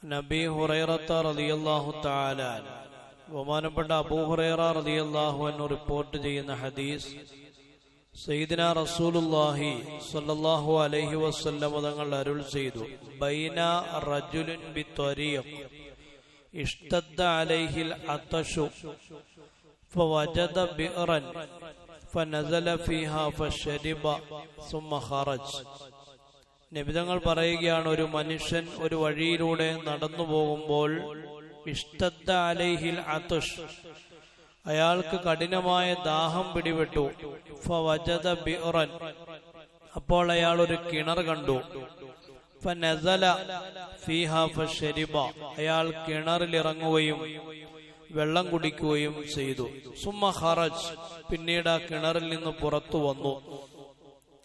നബി ഹുറൈറത്ത റളിയല്ലാഹു തആല ബഹുമാനപ്പെട്ട അബൂ ഹുറൈറ റളിയല്ലാഹു അൻഹു റിപ്പോർട്ട് ചെയ്യുന്ന ഹദീസ്, സയ്യിദുനാ റസൂലുള്ളാഹി സ്വല്ലല്ലാഹു അലൈഹി വസല്ലം തങ്ങൾ അരുൾ ചെയ്തു, ബൈന റജുലുൻ ബിത്വരീഖ് ഇഷ്തദ്ദ അലൈഹിൽ അത്ഷു ഫവജദ ബിഅറൻ ഫനസല ഫീഹാ ഫശരിബ സുമ്മ ഖറജ്. നബിതങ്ങൾ പറയുകയാണ്, ഒരു മനുഷ്യൻ ഒരു വഴിയിലൂടെ നടന്നു പോകുമ്പോൾ ഇഷ്തദ്ദ അലൈഹിൽ അത്ഷ്, അയാൾക്ക് കഠിനമായ ദാഹം പിടിപെട്ടു. ഫവജദ ബിഅറൻ, അപ്പോൾ അയാൾ ഒരു കിണർ കണ്ടു. ഫനസല ഫീഹാ ഫശരിബ, അയാൾ കിണറിൽ ഇറങ്ങുകയും വെള്ളം കുടിക്കുകയും ചെയ്തു. സുമ്മ ഖറജ്, പിന്നീട് ആ കിണറിൽ നിന്ന് പുറത്തു വന്നു.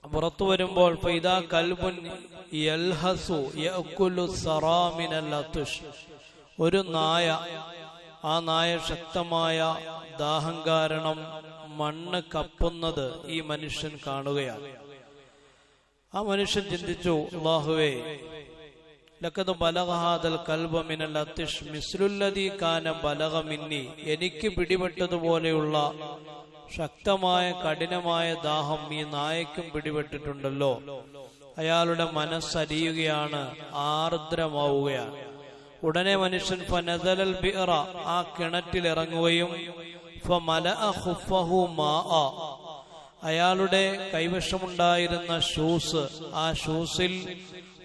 പുറത്തു വരുമ്പോൾ ഫൈദാ കൽബുൻ യൽഹസു യഅകുലു സറാ മിനൽ അത്ഷ്, ഒരു നായ, ആ നായ ശക്തമായ ദാഹം കാരണം മണ്ണ് കപ്പുന്നത് ഈ മനുഷ്യൻ കാണുകയാണ്. ആ മനുഷ്യൻ ചിന്തിച്ചു, അല്ലാഹുവേ, ലഖദ് ബലഗ ഹാദൽ കൽബ മിനൽ അത്ഷ് മിസ്ലുല്ലദീ കാന ബലഗ മിന്നി, എനിക്ക് പിടിപെട്ടതുപോലെയുള്ള ശക്തമായ കഠിനമായ ദാഹം ഈ നായക്കും പിടിപെട്ടിട്ടുണ്ടല്ലോ. അയാളുടെ മനസ്സരിയുകയാണ്, ആർദ്രമാവുകയാണ്. ഉടനെ മനുഷ്യൻ ഫനസലൽ ബിഅറ, ആ കിണറ്റിലിറങ്ങുകയും ഫമലഅ ഖുഫഹു മാഅ, അയാളുടെ കൈവശമുണ്ടായിരുന്ന ഷൂസ്, ആ ഷൂസിൽ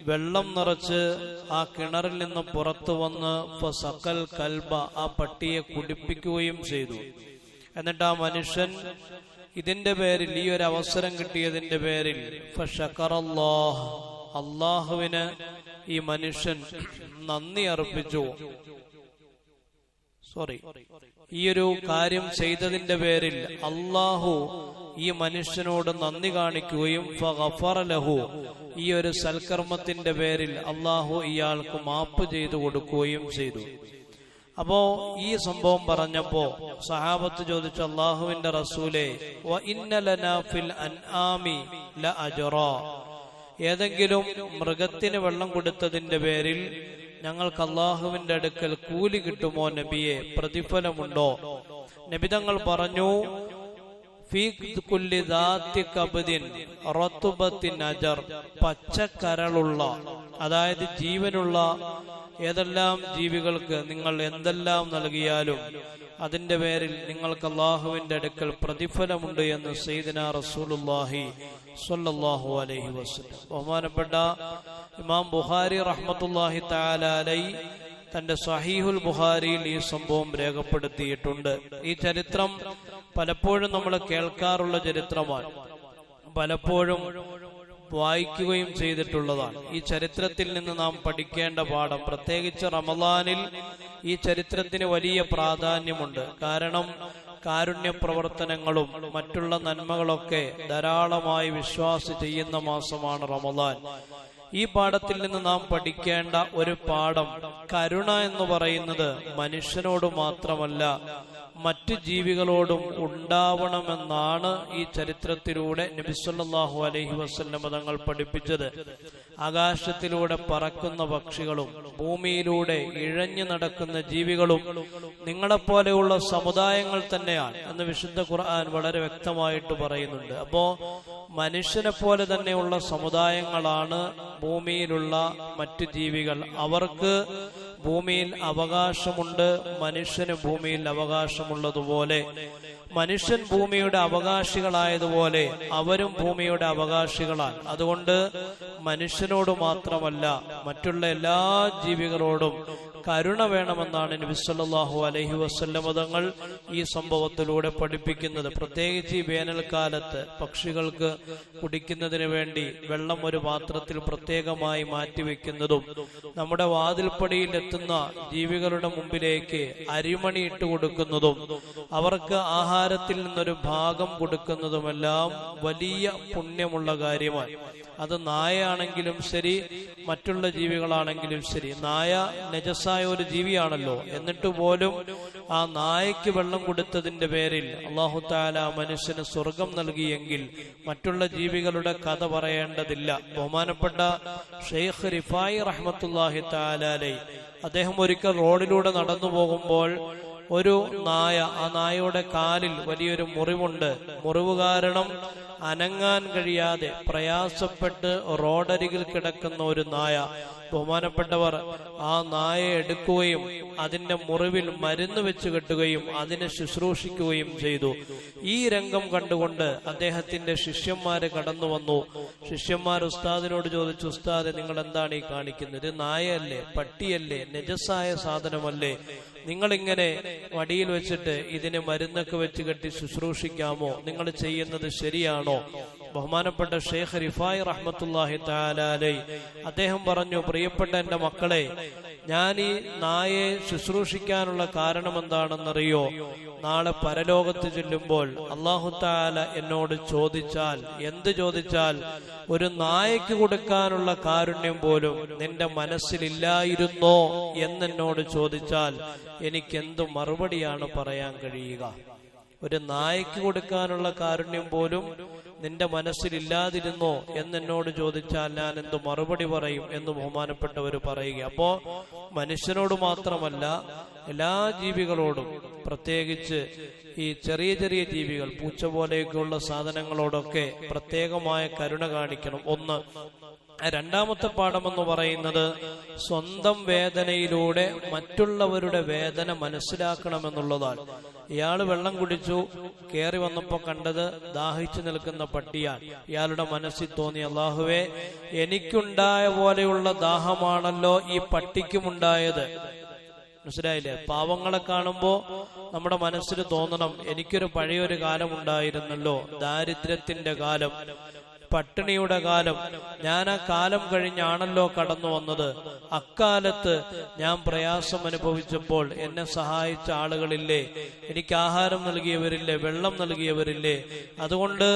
വെള്ളം നിറച്ച് ആ കിണറിൽ നിന്ന് പുറത്തു വന്ന് ഫസഖൽ കൽബ, ആ പട്ടിയെ കുടിപ്പിക്കുകയും ചെയ്തു. എന്നിട്ട് ആ മനുഷ്യൻ ഇതിന്റെ പേരിൽ, ഈ ഒരു അവസരം കിട്ടിയതിന്റെ പേരിൽ ഫശഖറല്ലാഹ്, അല്ലാഹുവിന് ഈ മനുഷ്യൻ നന്ദി അർപ്പിച്ചു. ഈ ഒരു കാര്യം ചെയ്തതിന്റെ പേരിൽ അല്ലാഹു ഈ മനുഷ്യനോട് നന്ദി കാണിക്കുകയും ഫഗഫറ ലഹു, ഈ ഒരു സൽക്കർമ്മത്തിന്റെ പേരിൽ അല്ലാഹു ഇയാൾക്ക് മാപ്പ് ചെയ്തു കൊടുക്കുകയും ചെയ്തു. അപ്പോ ഈ സംഭവം പറഞ്ഞപ്പോ സഹാബത്ത് ചോദിച്ചു, അല്ലാഹുവിന്റെ റസൂലേ, വ ഇന്ന ലനാ ഫിൽ അൻആമി ലഅജ്റാ, ഏതെങ്കിലും മൃഗത്തിന് വെള്ളം കൊടുത്തതിന്റെ പേരിൽ ഞങ്ങൾക്ക് അല്ലാഹുവിന്റെ അടുക്കൽ കൂലി കിട്ടുമോ നബിയെ, പ്രതിഫലമുണ്ടോ? നബിതങ്ങൾ പറഞ്ഞു, ഫീ കുല്ലി ദാത്തി കബ്ദിൻ റത്ബത്തിൻ അജർ, പച്ചക്കരളുള്ള, അതായത് ജീവനുള്ള ഏതെല്ലാം ജീവികൾക്ക് നിങ്ങൾ എന്തെല്ലാം നൽകിയാലും അതിന്റെ പേരിൽ നിങ്ങൾക്ക് അല്ലാഹുവിന്റെ അടുക്കൽ പ്രതിഫലമുണ്ട് എന്ന് സയ്യിദുനാ റസൂലുള്ളാഹി സ്വല്ലല്ലാഹു അലൈഹി വസല്ലം. ബഹുമാനപ്പെട്ട ഇമാം ബുഖാരി റഹ്മത്തുള്ളാഹി തആല അലൈഹി തന്റെ സഹീഹുൽ ബുഖാരിയിൽ ഈ സംഭവം രേഖപ്പെടുത്തിയിട്ടുണ്ട്. ഈ ചരിത്രം പലപ്പോഴും നമ്മൾ കേൾക്കാറുള്ള ചരിത്രമാണ്, പലപ്പോഴും വായിക്കുകയും ചെയ്തിട്ടുള്ളതാണ്. ഈ ചരിത്രത്തിൽ നിന്ന് നാം പഠിക്കേണ്ട പാഠം, പ്രത്യേകിച്ച് റമളാനിൽ ഈ ചരിത്രത്തിന് വലിയ പ്രാധാന്യമുണ്ട്. കാരണം കാരുണ്യ പ്രവർത്തനങ്ങളും മറ്റുള്ള നന്മകളൊക്കെ ധാരാളമായി വിശ്വാസി ചെയ്യുന്ന മാസമാണ് റമളാൻ. ഈ പാഠത്തിൽ നിന്ന് നാം പഠിക്കേണ്ട ഒരു പാഠം, കരുണ എന്ന് പറയുന്നത് മനുഷ്യനോട് മാത്രമല്ല മറ്റു ജീവികളോടും ഉണ്ടാവണമെന്നാണ് ഈ ചരിത്രത്തിലൂടെ നബി സല്ലല്ലാഹു അലൈഹി വസല്ലം തങ്ങൾ പഠിപ്പിച്ചത്. ആകാശത്തിലൂടെ പറക്കുന്ന പക്ഷികളും ഭൂമിയിലൂടെ ഇഴഞ്ഞു നടക്കുന്ന ജീവികളും നിങ്ങളെപ്പോലെയുള്ള സമുദായങ്ങൾ തന്നെയാണ് എന്ന് വിശുദ്ധ ഖുർആൻ വളരെ വ്യക്തമായിട്ട് പറയുന്നുണ്ട്. അപ്പോ മനുഷ്യനെ പോലെ തന്നെയുള്ള സമുദായങ്ങളാണ് ഭൂമിയിലുള്ള മറ്റു ജീവികൾ. അവർക്ക് ഭൂമിയിൽ അവകാശമുണ്ട്, മനുഷ്യന് ഭൂമിയിൽ അവകാശമുള്ളതുപോലെ. മനുഷ്യൻ ഭൂമിയുടെ അവകാശികളായതുപോലെ അവരും ഭൂമിയുടെ അവകാശികളാണ്. അതുകൊണ്ട് മനുഷ്യനോട് മാത്രമല്ല മറ്റുള്ള എല്ലാ ജീവികളോടും കരുണ വേണമെന്നാണ് നബി സല്ലല്ലാഹു അലൈഹി വസല്ലം തങ്ങൾ ഈ സംഭവത്തിലൂടെ പഠിപ്പിക്കുന്നത്. പ്രത്യേകിച്ച് ഈ വേനൽക്കാലത്ത് പക്ഷികൾക്ക് കുടിക്കുന്നതിന് വേണ്ടി വെള്ളം ഒരു പാത്രത്തിൽ പ്രത്യേകമായി മാറ്റിവെക്കുന്നതും നമ്മുടെ വാതിൽപ്പടിയിൽ എത്തുന്ന ജീവികളുടെ മുമ്പിലേക്ക് അരിമണി ഇട്ട് കൊടുക്കുന്നതും അവർക്ക് ആഹാരത്തിൽ നിന്നൊരു ഭാഗം കൊടുക്കുന്നതുമെല്ലാം വലിയ പുണ്യമുള്ള കാര്യമാണ്. അത് നായയാണെങ്കിലും ശരി, മറ്റുള്ള ജീവികളാണെങ്കിലും ശരി. നായ നജസായ ഒരു ജീവിയാണല്ലോ. എന്നിട്ട് പോലും ആ നായയ്ക്ക് വെള്ളം കൊടുത്തതിന്റെ പേരിൽ അല്ലാഹു തആല മനുഷ്യന് സ്വർഗം നൽകിയെങ്കിൽ മറ്റുള്ള ജീവികളുടെ കഥ പറയേണ്ടതില്ല. ബഹുമാനപ്പെട്ട ഷെയ്ഖ് റിഫായി റഹ്മത്തുള്ളാഹി തആല അലൈഹി അദ്ദേഹം ഒരിക്കൽ റോഡിലൂടെ നടന്നു പോകുമ്പോൾ ഒരു നായ, ആ നായയുടെ കാലിൽ വലിയൊരു മുറിവുണ്ട്. മുറിവ് കാരണം അനങ്ങാൻ കഴിയാതെ പ്രയാസപ്പെട്ട് റോഡരികിൽ കിടക്കുന്ന ഒരു നായ. ബഹുമാനപ്പെട്ടവർ ആ നായയെ എടുക്കുകയും അതിന്റെ മുറിവിൽ മരുന്ന് വെച്ച് കെട്ടുകയും അതിനെ ശുശ്രൂഷിക്കുകയും ചെയ്തു. ഈ രംഗം കണ്ടുകൊണ്ട് അദ്ദേഹത്തിന്റെ ശിഷ്യന്മാര് കടന്നു വന്നു. ശിഷ്യന്മാർ ഉസ്താദിനോട് ചോദിച്ചു, ഉസ്താദ് നിങ്ങൾ എന്താണ് ഈ കാണിക്കുന്നത്? ഇത് നായയല്ലേ, പട്ടിയല്ലേ, നജസായ സാധനമല്ലേ? നിങ്ങളിങ്ങനെ വടിയിൽ വെച്ചിട്ട് ഇതിന് മരുന്നൊക്കെ വെച്ച് കെട്ടി ശുശ്രൂഷിക്കാമോ? നിങ്ങൾ ചെയ്യുന്നത് ശരിയാണോ? ബഹുമാനപ്പെട്ട ഷെയ്ഖ് റിഫായി റഹ്മത്തുള്ളാഹി തആല അലൈഹി അദ്ദേഹം പറഞ്ഞു, പ്രിയപ്പെട്ട എന്റെ മക്കളെ, ഞാൻ ഈ നായയെ ശുശ്രൂഷിക്കാനുള്ള കാരണം എന്താണെന്നറിയോ? നാളെ പരലോകത്ത് ചെല്ലുമ്പോൾ അല്ലാഹു തആല എന്നോട് ചോദിച്ചാൽ, എന്ത് ചോദിച്ചാൽ? ഒരു നായയ്ക്ക് കൊടുക്കാനുള്ള കാരുണ്യം പോലും നിന്റെ മനസ്സിലില്ലായിരുന്നോ എന്നെന്നോട് ചോദിച്ചാൽ എനിക്കെന്തു മറുപടിയാണ് പറയാൻ കഴിയുക? ഒരു നായയ്ക്ക് കൊടുക്കാനുള്ള കാരുണ്യം പോലും നിന്റെ മനസ്സിലില്ലാതിരുന്നോ എന്നെന്നോട് ചോദിച്ചാൽ ഞാൻ എന്തു മറുപടി പറയും എന്ന് ബഹുമാനപ്പെട്ടവർ പറയുക. അപ്പോ മനുഷ്യനോട് മാത്രമല്ല, എല്ലാ ജീവികളോടും, പ്രത്യേകിച്ച് ഈ ചെറിയ ചെറിയ ജീവികൾ, പൂച്ച പോലെയൊക്കെയുള്ള സാധനങ്ങളോടൊക്കെ പ്രത്യേകമായ കരുണ കാണിക്കണം. ഒന്ന്. രണ്ടാമത്തെ പാഠമെന്ന് പറയുന്നത് സ്വന്തം വേദനയിലൂടെ മറ്റുള്ളവരുടെ വേദന മനസ്സിലാക്കണമെന്നുള്ളതാണ്. ഇയാള് വെള്ളം കുടിച്ചു, കേറി വന്നപ്പോ കണ്ടത് ദാഹിച്ചു നിൽക്കുന്ന പട്ടിയാണ്. ഇയാളുടെ മനസ്സിൽ തോന്നി, അല്ലാഹുവേ, എനിക്കുണ്ടായ പോലെയുള്ള ദാഹമാണല്ലോ ഈ പട്ടിക്കുമുണ്ടായത്. മനസ്സിലായില്ലേ? പാവങ്ങളെ കാണുമ്പോ നമ്മുടെ മനസ്സിൽ തോന്നണം, എനിക്കൊരു പഴയൊരു കാലം ഉണ്ടായിരുന്നല്ലോ, ദാരിദ്ര്യത്തിന്റെ കാലം, പട്ടിണിയുടെ കാലം. ഞാൻ ആ കാലം കഴിഞ്ഞാണല്ലോ കടന്നു വന്നത്. അക്കാലത്ത് ഞാൻ പ്രയാസം അനുഭവിച്ചപ്പോൾ എന്നെ സഹായിച്ച ആളുകളില്ലേ? എനിക്ക് ആഹാരം നൽകിയവരില്ലേ? വെള്ളം നൽകിയവരില്ലേ? അതുകൊണ്ട്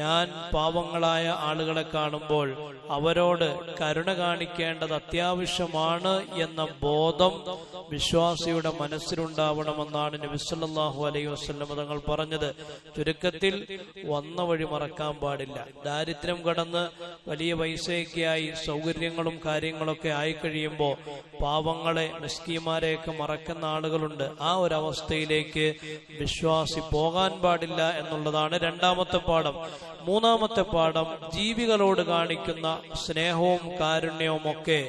ഞാൻ പാവങ്ങളായ ആളുകളെ കാണുമ്പോൾ അവരോട് കരുണ കാണിക്കേണ്ടത് അത്യാവശ്യമാണ് എന്ന ബോധം വിശ്വാസിയുടെ മനസ്സിലുണ്ടാവണമെന്നാണ് നബി സല്ലല്ലാഹു അലൈഹി വസല്ലം തങ്ങൾ പറഞ്ഞത്. ചുരുക്കത്തിൽ വന്ന വഴി മറക്കാൻ പാടില്ല. ദാരിദ്ര്യം കടന്ന് വലിയ പൈസയൊക്കെയായി സൗകര്യങ്ങളും കാര്യങ്ങളൊക്കെ ആയിക്കഴിയുമ്പോൾ പാവങ്ങളെ, മിസ്കീന്മാരെയൊക്കെ മറക്കുന്ന ആളുകളുണ്ട്. ആ ഒരു അവസ്ഥയിലേക്ക് വിശ്വാസി പോകാൻ പാടില്ല എന്നുള്ളതാണ് രണ്ടാമത്തെ പാഠം. മൂന്നാമത്തെ പാഠം, ജീവികളോട് കാണിക്കുന്ന സ്നേഹവും കാരുണ്യവും ഒക്കെ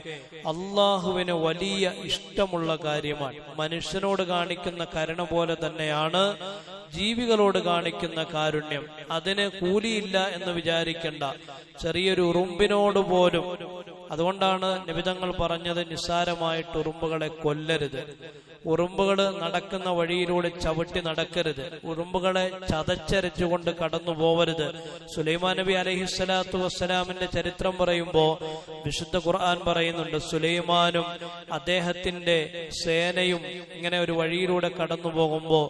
അള്ളാഹുവിന് വലിയ ഇഷ്ടമുള്ള കാര്യമാണ്. മനുഷ്യനോട് കാണിക്കുന്ന കരുണ പോലെ തന്നെയാണ് ജീവികളോട് കാണിക്കുന്ന കാരുണ്യം. അതിന് കൂലിയില്ല എന്ന് വിചാരിക്കണ്ട. ചെറിയൊരു ഉറുമ്പിനോട് പോലും. അതുകൊണ്ടാണ് നബിതങ്ങൾ പറഞ്ഞത്, നിസ്സാരമായിട്ട് ഉറുമ്പുകളെ കൊല്ലരുത്. ഉറുമ്പുകൾ നടക്കുന്ന വഴിയിലൂടെ ചവിട്ടി നടക്കരുത്. ഉറുമ്പുകളെ ചതച്ചരച്ചുകൊണ്ട് കടന്നു പോവരുത്. സുലൈമാൻ നബി അലൈഹിസ്സലാത്തു വസ്സലാമിന്റെ ചരിത്രം പറയുമ്പോ വിശുദ്ധ ഖുർആൻ പറയുന്നുണ്ട്, സുലൈമാനും അദ്ദേഹത്തിന്റെ സേനയും ഇങ്ങനെ ഒരു വഴിയിലൂടെ കടന്നു പോകുമ്പോ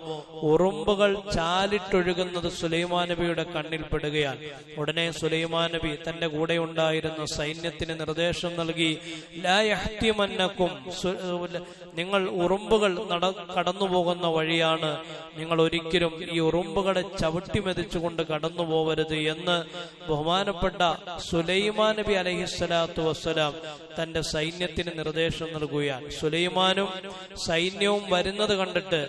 ഉറുമ്പുകൾ ചാലിട്ടൊഴുകുന്നത് സുലൈമാൻ നബിയുടെ കണ്ണിൽ പെടുകയാണ്. ഉടനെ സുലൈമാൻ നബി തന്റെ കൂടെ ഉണ്ടായിരുന്ന സൈന്യത്തിന് നിർദ്ദേശം നൽകി, ലാ യഹ്തിമന്നകും, നിങ്ങൾ ഉറുമ്പുകൾ കടന്നു പോകുന്ന വഴിയാണ്, നിങ്ങൾ ഒരിക്കലും ഈ ഉറുമ്പുകളെ ചവിട്ടി മെതിച്ചുകൊണ്ട് കടന്നു പോവരുത് എന്ന് ബഹുമാനപ്പെട്ട സുലൈമാൻ നബി അലൈഹിസ്സലാത്തു വസ്സലാം തന്റെ സൈന്യത്തിന് നിർദ്ദേശം നൽകുകയാണ്. സുലൈമാനും സൈന്യവും വരുന്നത് കണ്ടിട്ട്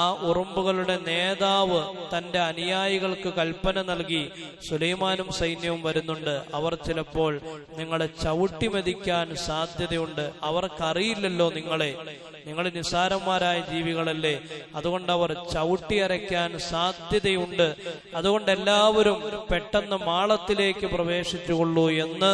ആ ഉറുമ്പുകളുടെ നേതാവ് തന്റെ അനുയായികൾക്ക് കൽപ്പന നൽകി, സുലൈമാനും സൈന്യവും വരുന്നുണ്ട്, അവർ ചിലപ്പോൾ നിങ്ങളെ ചവിട്ടി മെതിക്കാൻ സാധ്യതയുണ്ട്, അവർക്കറിയില്ലല്ലോ നിങ്ങൾ നിസ്സാരന്മാരായ ജീവികളല്ലേ, അതുകൊണ്ട് അവർ ചവിട്ടിയരയ്ക്കാൻ സാധ്യതയുണ്ട്, അതുകൊണ്ട് എല്ലാവരും പെട്ടെന്ന് മാളത്തിലേക്ക് പ്രവേശിച്ചുകൊള്ളൂ എന്ന്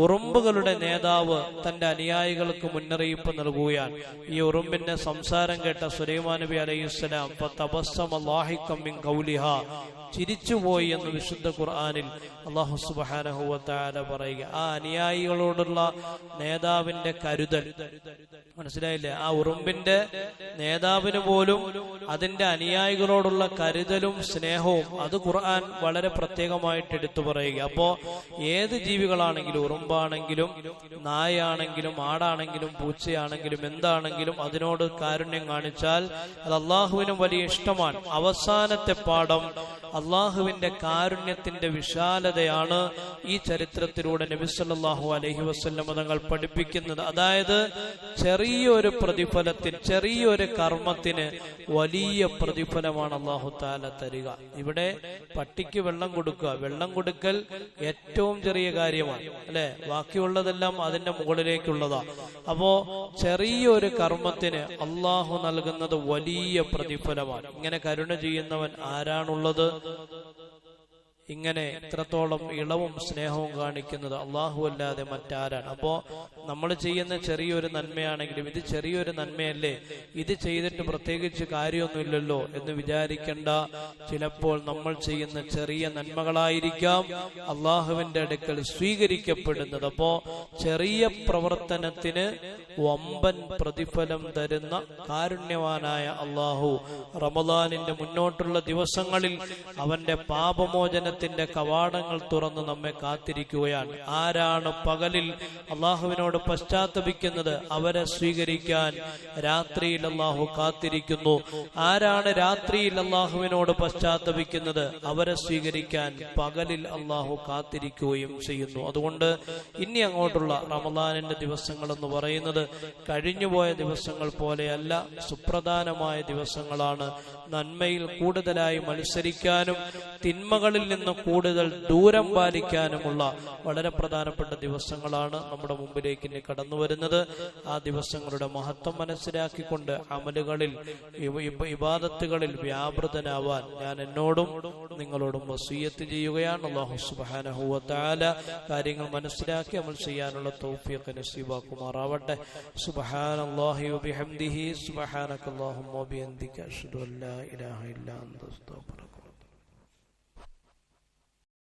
ഉറുമ്പുകളുടെ നേതാവ് തന്റെ അനുയായികൾക്ക് മുന്നറിയിപ്പ് നൽകുകയാണ്. ഈ ഉറുമ്പിന്റെ സംസാരം കേട്ട സുലൈമാൻ നബി അലൈഹിസ്സലാം ചിരിച്ചുപോയി എന്ന് വിശുദ്ധ ഖുർആനിൽ അല്ലാഹു സുബ്ഹാനഹു വ തആല പറയുക. ആ അനുയായികളോടുള്ള നേതാവിന്റെ കരുതൽ മനസ്സിലായില്ലേ? ആ ഉറുമ്പിന്റെ നേതാവിന് പോലും അതിന്റെ അനുയായികളോടുള്ള കരുതലും സ്നേഹവും അത് ഖുർആൻ വളരെ പ്രത്യേകമായിട്ട് എടുത്തു പറയുക. അപ്പോ ഏത് ജീവികളാണെങ്കിലും, ഉറുമ്പാണെങ്കിലും നായാണെങ്കിലും ആടാണെങ്കിലും പൂച്ചയാണെങ്കിലും എന്താണെങ്കിലും അതിനോട് കാരുണ്യം കാണിച്ചാൽ അത് അള്ളാഹുവിനും വലിയ ഇഷ്ടമാണ്. അവസാനത്തെ പാഠം അള്ളാഹുവിന്റെ കാരുണ്യത്തിന്റെ വിശാലതയാണ് ഈ ചരിത്രത്തിലൂടെ നബി സല്ലല്ലാഹു അലൈഹി വസല്ലം തങ്ങൾ പഠിപ്പിക്കുന്നത്. അതായത് ചെറിയൊരു പ്രതിഫലത്തിന്, ചെറിയൊരു കർമ്മത്തിന് വലിയ പ്രതിഫലമാണ് അല്ലാഹു തആല തരിക. ഇവിടെ പട്ടിക്ക് വെള്ളം കൊടുക്കുക, വെള്ളം കൊടുക്കൽ ഏറ്റവും ചെറിയ കാര്യമാണ് അല്ലെ, ബാക്കിയുള്ളതെല്ലാം അതിന്റെ മുകളിലേക്കുള്ളതാ. അപ്പോ ചെറിയൊരു കർമ്മത്തിന് അള്ളാഹു നൽകുന്നത് വലിയ പ്രതിഫലമാണ്. ഇങ്ങനെ കരുണ ചെയ്യുന്നവൻ ആരാണുള്ളത്? ഇങ്ങനെ ഇത്രത്തോളം ഇളവും സ്നേഹവും കാണിക്കുന്നത് അള്ളാഹു അല്ലാതെ മറ്റാരാണ്? അപ്പോ നമ്മൾ ചെയ്യുന്ന ചെറിയൊരു നന്മയാണെങ്കിലും ഇത് ചെറിയൊരു നന്മയല്ലേ, ഇത് ചെയ്തിട്ട് പ്രത്യേകിച്ച് കാര്യമൊന്നുമില്ലല്ലോ എന്ന് വിചാരിക്കേണ്ട. ചിലപ്പോൾ നമ്മൾ ചെയ്യുന്ന ചെറിയ നന്മകളായിരിക്കാം അള്ളാഹുവിന്റെ അടുക്കൽ സ്വീകരിക്കപ്പെടുന്നത്. അപ്പോ ചെറിയ പ്രവർത്തനത്തിന് വമ്പൻ പ്രതിഫലം തരുന്ന കാരുണ്യവാനായ അള്ളാഹു റമദാനിന്റെ മുന്നോട്ടുള്ള ദിവസങ്ങളിൽ അവന്റെ പാപമോചനത്തിന്റെ കവാടങ്ങൾ തുറന്ന് നമ്മെ കാത്തിരിക്കുകയാണ്. ആരാണ് പകലിൽ അള്ളാഹുവിനോട് പശ്ചാത്തപിക്കുന്നത് അവരെ സ്വീകരിക്കാൻ രാത്രിയിൽ അള്ളാഹു കാത്തിരിക്കുന്നു. ആരാണ് രാത്രിയിൽ അള്ളാഹുവിനോട് പശ്ചാത്തപിക്കുന്നത് അവരെ സ്വീകരിക്കാൻ പകലിൽ അള്ളാഹു കാത്തിരിക്കുകയും ചെയ്യുന്നു. അതുകൊണ്ട് ഇനി അങ്ങോട്ടുള്ള റമദാനിന്റെ ദിവസങ്ങൾ എന്ന് പറയുന്നത് കഴിഞ്ഞുപോയ ദിവസങ്ങൾ പോലെയല്ല, സുപ്രധാനമായ ദിവസങ്ങളാണ്. നന്മയിൽ കൂടുതലായി മത്സരിക്കാനും തിന്മകളിൽ നിന്ന് കൂടുതൽ ദൂരം പാലിക്കാനുമുള്ള വളരെ പ്രധാനപ്പെട്ട ദിവസങ്ങളാണ് നമ്മുടെ മുമ്പിലേക്ക് ഇനി കടന്നു വരുന്നത്. ആ ദിവസങ്ങളുടെ മഹത്വം മനസ്സിലാക്കിക്കൊണ്ട് അമലുകളിൽ, ഇബാദത്തുകളിൽ വ്യാപൃതനാവാൻ ഞാൻ എന്നോടും നിങ്ങളോടും വസിയ്യത്ത് ചെയ്യുകയാണ്. അല്ലാഹു സുബ്ഹാനഹു വ തആല കാര്യങ്ങൾ മനസ്സിലാക്കി അമൽ ചെയ്യാനുള്ള തൗഫീഖ് നസീബാക്കുമാറാവട്ടെ. സുബ്ഹാനല്ലാഹി വ ബിഹംദിഹി സുബ്ഹാനകല്ലാഹുമ്മ വ ബിഹംദിക അഷ്ഹദു അൻ ലാ ഇലാഹ ഇല്ലാ അൻത അസ്തഗ്ഫിറുക.